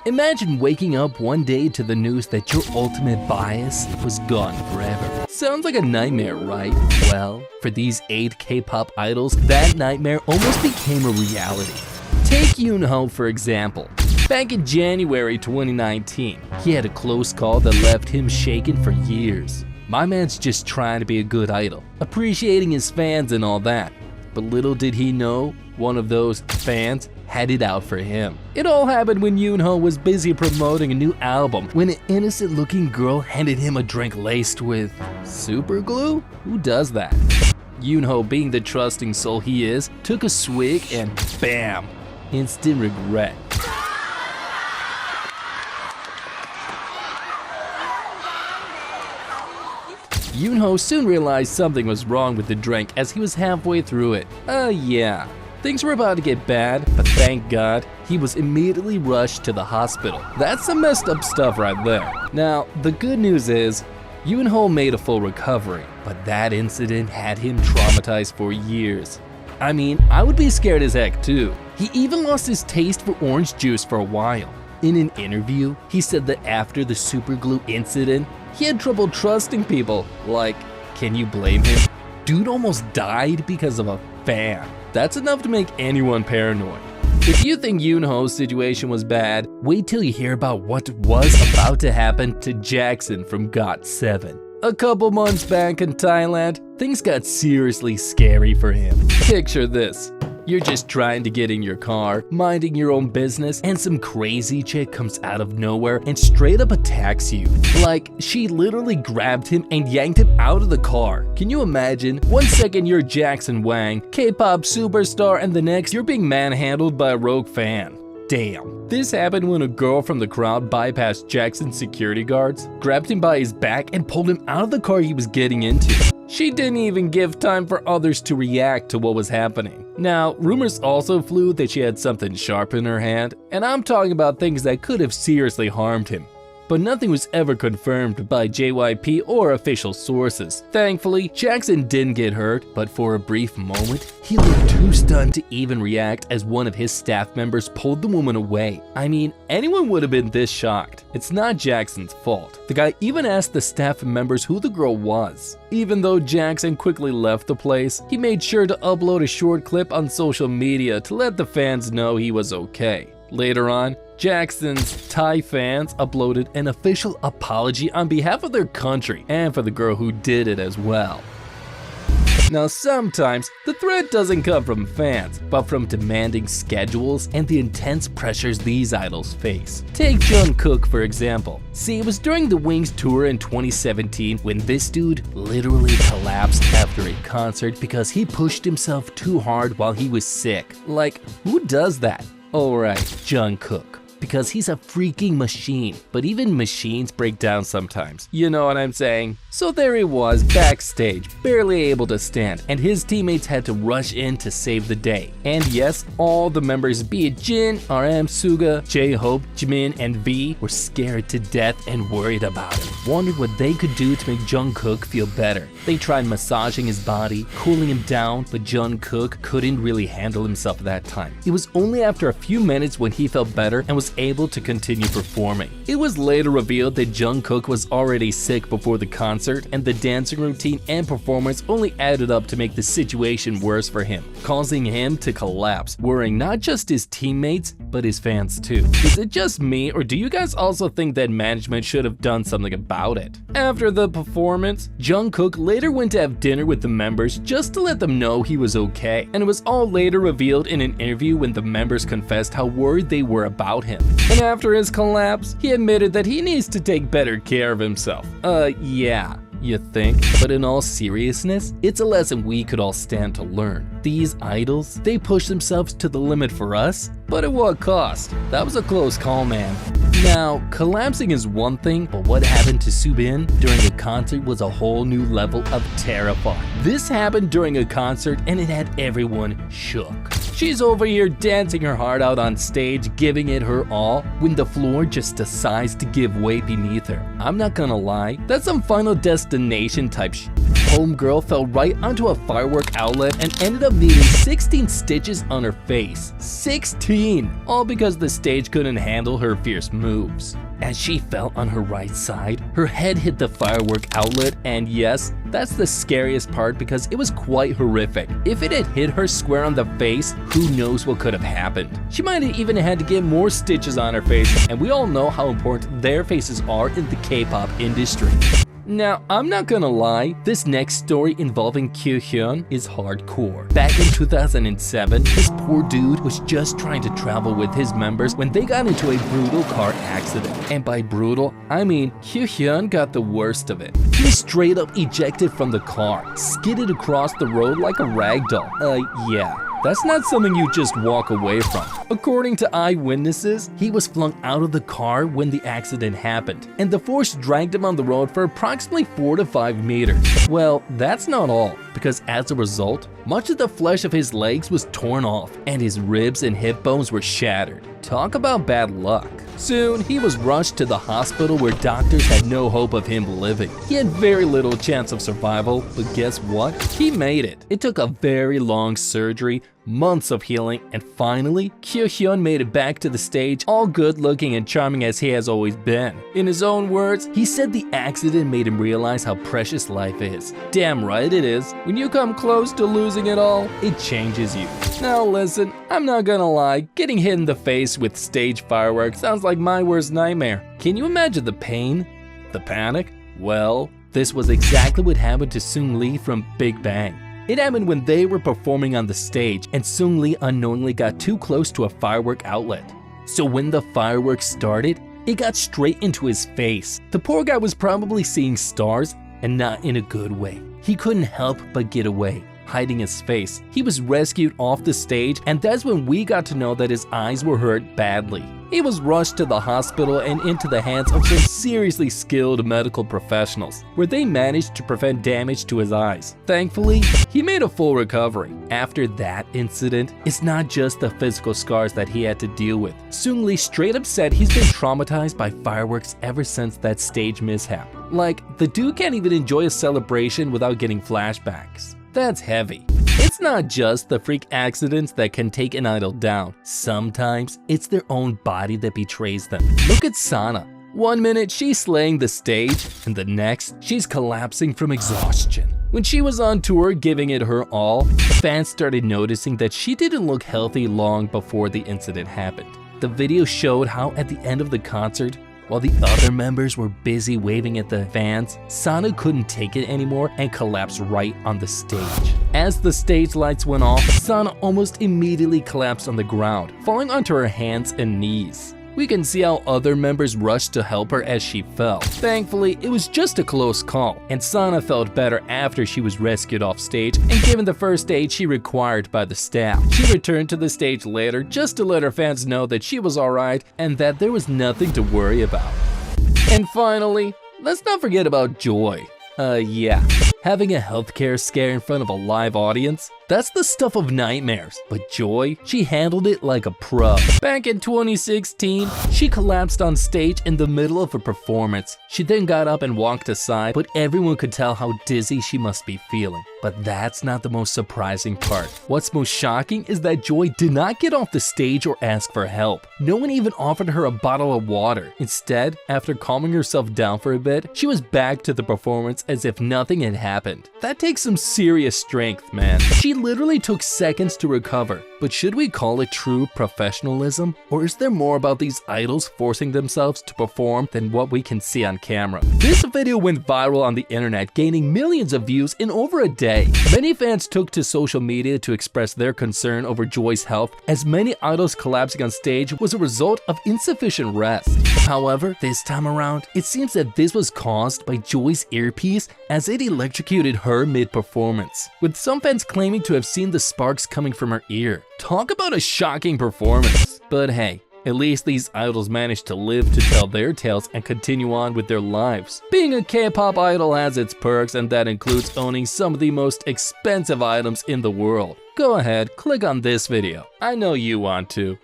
Imagine waking up one day to the news that your ultimate bias was gone forever. Sounds like a nightmare, right? Well, for these 8 K-pop idols, that nightmare almost became a reality. Take Yunho for example. Back in January 2019, he had a close call that left him shaken for years. My man's just trying to be a good idol, appreciating his fans and all that. But little did he know, one of those fans had it out for him. It all happened when Yunho was busy promoting a new album when an innocent-looking girl handed him a drink laced with super glue? Who does that? Yunho, being the trusting soul he is, took a swig and bam! Instant regret. Yunho soon realized something was wrong with the drink as he was halfway through it. Yeah. Things were about to get bad, but thank God, he was immediately rushed to the hospital. That's some messed up stuff right there. Now, the good news is, Yunho made a full recovery, but that incident had him traumatized for years. I mean, I would be scared as heck too. He even lost his taste for orange juice for a while. In an interview, he said that after the superglue incident, he had trouble trusting people. Like, can you blame him? Dude almost died because of a fan. That's enough to make anyone paranoid. If you think Yunho's situation was bad, wait till you hear about what was about to happen to Jackson from GOT7. A couple months back in Thailand, things got seriously scary for him. Picture this. You're just trying to get in your car, minding your own business, and some crazy chick comes out of nowhere and straight up attacks you. Like, she literally grabbed him and yanked him out of the car. Can you imagine? One second you're Jackson Wang, K-pop superstar, and the next you're being manhandled by a rogue fan. Damn. This happened when a girl from the crowd bypassed Jackson's security guards, grabbed him by his back, and pulled him out of the car he was getting into. She didn't even give time for others to react to what was happening. Now, rumors also flew that she had something sharp in her hand, and I'm talking about things that could have seriously harmed him. But nothing was ever confirmed by JYP or official sources. Thankfully, Jackson didn't get hurt, but for a brief moment, he looked too stunned to even react as one of his staff members pulled the woman away. I mean, anyone would have been this shocked. It's not Jackson's fault. The guy even asked the staff members who the girl was. Even though Jackson quickly left the place, he made sure to upload a short clip on social media to let the fans know he was okay. Later on, Jackson's Thai fans uploaded an official apology on behalf of their country and for the girl who did it as well. Now sometimes, the threat doesn't come from fans, but from demanding schedules and the intense pressures these idols face. Take Jungkook for example. See, it was during the Wings tour in 2017 when this dude literally collapsed after a concert because he pushed himself too hard while he was sick. Like, who does that? Alright, Jungkook. Because he's a freaking machine, but even machines break down sometimes, you know what I'm saying? So there he was, backstage, barely able to stand, and his teammates had to rush in to save the day. And yes, all the members, be it Jin, RM, Suga, J-Hope, Jimin, and V, were scared to death and worried about him, wondered what they could do to make Jungkook feel better. They tried massaging his body, cooling him down, but Jungkook couldn't really handle himself that time. It was only after a few minutes when he felt better and was able to continue performing. It was later revealed that Jungkook was already sick before the concert, and the dancing routine and performance only added up to make the situation worse for him, causing him to collapse, worrying not just his teammates, but his fans too. Is it just me, or do you guys also think that management should have done something about it? After the performance, Jungkook later went to have dinner with the members just to let them know he was okay, and it was all later revealed in an interview when the members confessed how worried they were about him. And after his collapse, he admitted that he needs to take better care of himself. Yeah, you think? But in all seriousness, it's a lesson we could all stand to learn. These idols, they push themselves to the limit for us, but at what cost? That was a close call, man. Now, collapsing is one thing, but what happened to Subin during a concert was a whole new level of terrifying. This happened during a concert and it had everyone shook. She's over here dancing her heart out on stage, giving it her all, when the floor just decides to give way beneath her. I'm not gonna lie, that's some Final Destination type shit. Homegirl fell right onto a firework outlet and ended up needing 16 stitches on her face. 16! All because the stage couldn't handle her fierce moves. As she fell on her right side, her head hit the firework outlet, and yes, that's the scariest part because it was quite horrific. If it had hit her square on the face, who knows what could have happened. She might have even had to get more stitches on her face, and we all know how important their faces are in the K-pop industry. Now, I'm not gonna lie, this next story involving Kyuhyun is hardcore. Back in 2007, this poor dude was just trying to travel with his members when they got into a brutal car accident. And by brutal, I mean Kyuhyun got the worst of it. He was straight up ejected from the car, skidded across the road like a ragdoll. Yeah. That's not something you just walk away from. According to eyewitnesses, he was flung out of the car when the accident happened, and the force dragged him on the road for approximately 4 to 5 meters. Well, that's not all, because as a result, much of the flesh of his legs was torn off, and his ribs and hip bones were shattered. Talk about bad luck. Soon, he was rushed to the hospital where doctors had no hope of him living. He had very little chance of survival, but guess what? He made it. It took a very long surgery, months of healing, and finally, Kyuhyun made it back to the stage, all good looking and charming as he has always been. In his own words, he said the accident made him realize how precious life is. Damn right it is. When you come close to losing it all, it changes you. Now listen, I'm not gonna lie, getting hit in the face with stage fireworks sounds like my worst nightmare. Can you imagine the pain? The panic? Well, this was exactly what happened to Seungri from Big Bang. It happened when they were performing on the stage and Seungri unknowingly got too close to a firework outlet. So when the fireworks started, it got straight into his face. The poor guy was probably seeing stars, and not in a good way. He couldn't help but get away, hiding his face. He was rescued off the stage, and that's when we got to know that his eyes were hurt badly. He was rushed to the hospital and into the hands of some seriously skilled medical professionals, where they managed to prevent damage to his eyes. Thankfully, he made a full recovery. After that incident, it's not just the physical scars that he had to deal with. Seungri straight up said he's been traumatized by fireworks ever since that stage mishap. Like, the dude can't even enjoy a celebration without getting flashbacks. That's heavy. It's not just the freak accidents that can take an idol down. Sometimes it's their own body that betrays them. Look at Sana. One minute she's slaying the stage, and the next she's collapsing from exhaustion. When she was on tour giving it her all, fans started noticing that she didn't look healthy long before the incident happened. The video showed how at the end of the concert, while the other members were busy waving at the fans, Sana couldn't take it anymore and collapsed right on the stage. As the stage lights went off, Sana almost immediately collapsed on the ground, falling onto her hands and knees. We can see how other members rushed to help her as she fell. Thankfully, it was just a close call, and Sana felt better after she was rescued off stage and given the first aid she required by the staff. She returned to the stage later just to let her fans know that she was alright and that there was nothing to worry about. And finally, let's not forget about Joy. Yeah, having a healthcare scare in front of a live audience, that's the stuff of nightmares. But Joy, she handled it like a pro. Back in 2016, she collapsed on stage in the middle of a performance. She then got up and walked aside, but everyone could tell how dizzy she must be feeling. But that's not the most surprising part. What's most shocking is that Joy did not get off the stage or ask for help. No one even offered her a bottle of water. Instead, after calming herself down for a bit, she was back to the performance as if nothing had happened. That takes some serious strength, man. She literally took seconds to recover. But should we call it true professionalism? Or is there more about these idols forcing themselves to perform than what we can see on camera? This video went viral on the internet, gaining millions of views in over a day. Many fans took to social media to express their concern over Joy's health, as many idols collapsing on stage was a result of insufficient rest. However, this time around, it seems that this was caused by Joy's earpiece as it electrocuted her mid-performance, with some fans claiming to have seen the sparks coming from her ear. Talk about a shocking performance. But hey, At least these idols managed to live to tell their tales and continue on with their lives. Being a K-pop idol has its perks, and that includes owning some of the most expensive items in the world. Go ahead, click on this video. I know you want to.